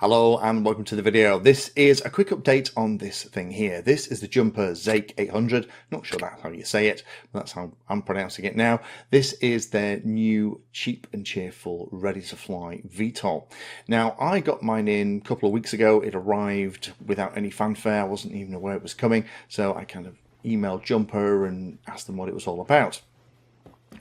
Hello and welcome to the video. This is a quick update on this thing here. This is the Jumper Xiake800. Not sure that's how you say it, but that's how I'm pronouncing it now. This is their new cheap and cheerful ready to fly VTOL. Now I got mine in a couple of weeks ago. It arrived without any fanfare. I wasn't even aware it was coming. So I kind of emailed Jumper and asked them what it was all about.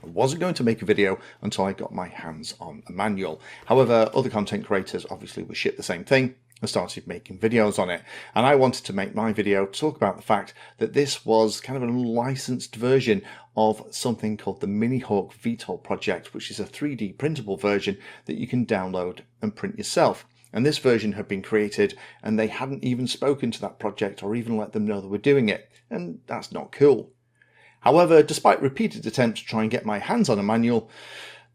I wasn't going to make a video until I got my hands on a manual. However, other content creators obviously were shipped the same thing and started making videos on it. And I wanted to make my video talk about the fact that this was kind of an unlicensed version of something called the Mini-Hawk VTOL project, which is a 3D printable version that you can download and print yourself. And this version had been created and they hadn't even spoken to that project or even let them know they were doing it. And that's not cool. However, despite repeated attempts to try and get my hands on a manual,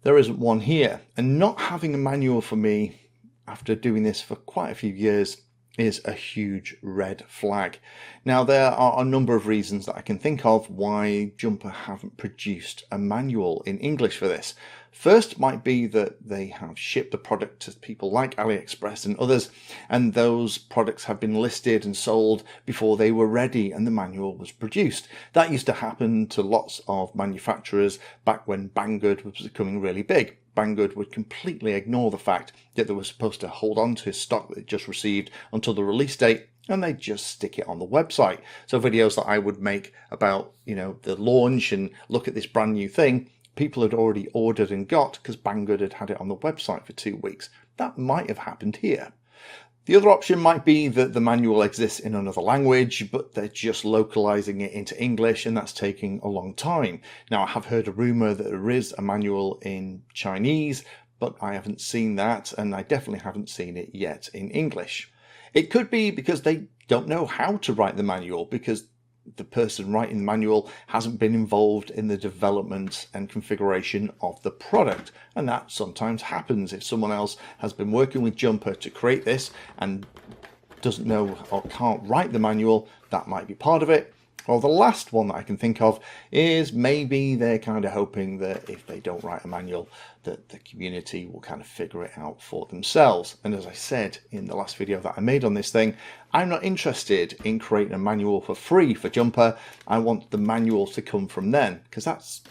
there isn't one here. And not having a manual for me after doing this for quite a few years is a huge red flag. Now, there are a number of reasons that I can think of why Jumper haven't produced a manual in English for this. First might be that they have shipped the product to people like AliExpress and others, and those products have been listed and sold before they were ready and the manual was produced. That used to happen to lots of manufacturers back when Banggood was becoming really big. Banggood would completely ignore the fact that they were supposed to hold on to stock that they just received until the release date, and they just stick it on the website. So videos that I would make about, the launch and look at this brand new thing, people had already ordered and got because Banggood had had it on the website for 2 weeks. That might have happened here. The other option might be that the manual exists in another language, but they're just localizing it into English, and that's taking a long time. Now, I have heard a rumor that there is a manual in Chinese, but I haven't seen that, and I definitely haven't seen it yet in English. It could be because they don't know how to write the manual, because the person writing the manual hasn't been involved in the development and configuration of the product. And that sometimes happens if someone else has been working with Jumper to create this and doesn't know or can't write the manual. That might be part of it. Or the last one that I can think of is maybe they're kind of hoping that if they don't write a manual, that the community will kind of figure it out for themselves. And as I said in the last video that I made on this thing, I'm not interested in creating a manual for free for Jumper. I want the manual to come from them, because that's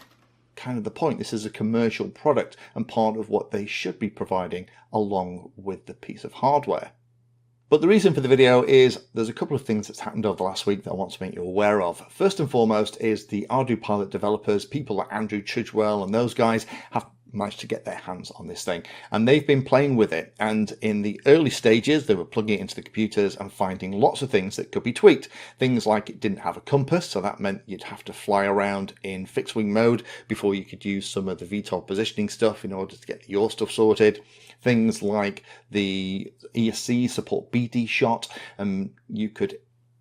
kind of the point. This is a commercial product and part of what they should be providing along with the piece of hardware. But the reason for the video is there's a couple of things that's happened over the last week that I want to make you aware of. First and foremost is the Adhere Pilot developers, people like Andrew Chidgwell and those guys have managed to get their hands on this thing, and they've been playing with it. And in the early stages, they were plugging it into the computers and finding lots of things that could be tweaked. Things like it didn't have a compass, so that meant you'd have to fly around in fixed wing mode before you could use some of the VTOL positioning stuff in order to get your stuff sorted. Things like the ESC support BD shot, and you could,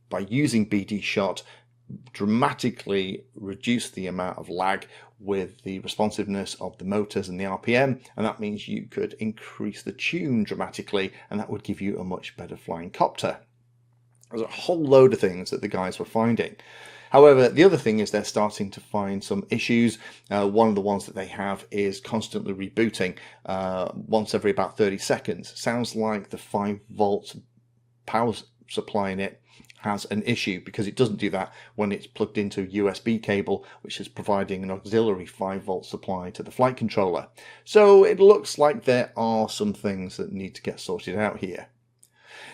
by using BD shot, dramatically reduce the amount of lag with the responsiveness of the motors and the RPM, and that means you could increase the tune dramatically, and that would give you a much better flying copter. There's a whole load of things that the guys were finding. However, the other thing is they're starting to find some issues. One of the ones that they have is constantly rebooting once every about 30 seconds. Sounds like the 5-volt power supply in it has an issue, because it doesn't do that when it's plugged into a USB cable, which is providing an auxiliary 5-volt supply to the flight controller. So it looks like there are some things that need to get sorted out here.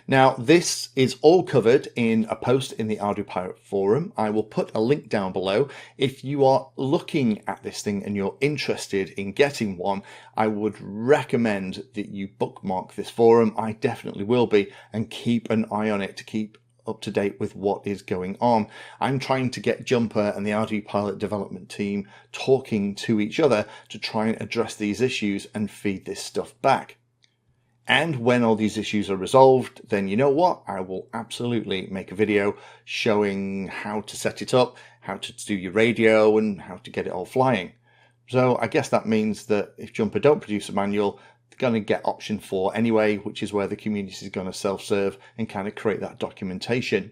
Now, this is all covered in a post in the Adhere Pilot forum. I will put a link down below. If you are looking at this thing and you're interested in getting one, I would recommend that you bookmark this forum. I definitely will be, and keep an eye on it to keep up to date with what is going on. I'm trying to get Jumper and the Adhere Pilot development team talking to each other to try and address these issues and feed this stuff back. And when all these issues are resolved, then you know what? I will absolutely make a video showing how to set it up, how to do your radio, and how to get it all flying. So I guess that means that if Jumper don't produce a manual, they're going to get option 4 anyway, which is where the community is going to self-serve and kind of create that documentation.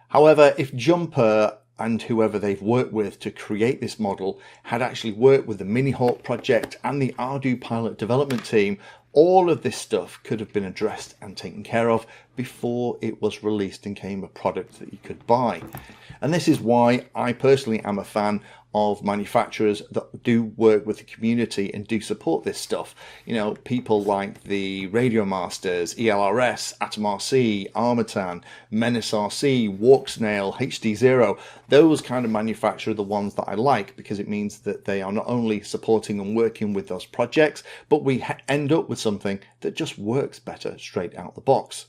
However, if Jumper and whoever they've worked with to create this model had actually worked with the Mini-Hawk project and the Adhere Pilot development team, all of this stuff could have been addressed and taken care of before it was released and came a product that you could buy. And this is why I personally am a fan of manufacturers that do work with the community and do support this stuff. You know, people like the Radio Masters, ELRS, Atom RC, Armatan, Menace RC, Walksnail, HD0. Those kind of manufacturers are the ones that I like, because it means that they are not only supporting and working with those projects, but we end up with something that just works better straight out the box.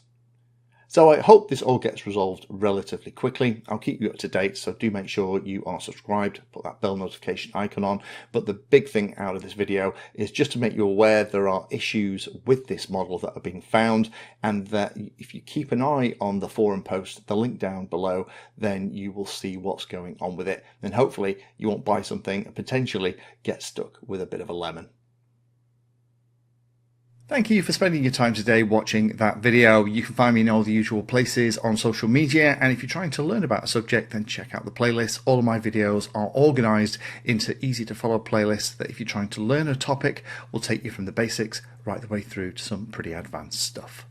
So I hope this all gets resolved relatively quickly. I'll keep you up to date, so do make sure you are subscribed, put that bell notification icon on. But the big thing out of this video is just to make you aware there are issues with this model that are being found, and that if you keep an eye on the forum post, the link down below, then you will see what's going on with it. And hopefully you won't buy something and potentially get stuck with a bit of a lemon. Thank you for spending your time today watching that video. You can find me in all the usual places on social media, and if you're trying to learn about a subject, then check out the playlist. All of my videos are organized into easy to follow playlists that, if you're trying to learn a topic, will take you from the basics right the way through to some pretty advanced stuff.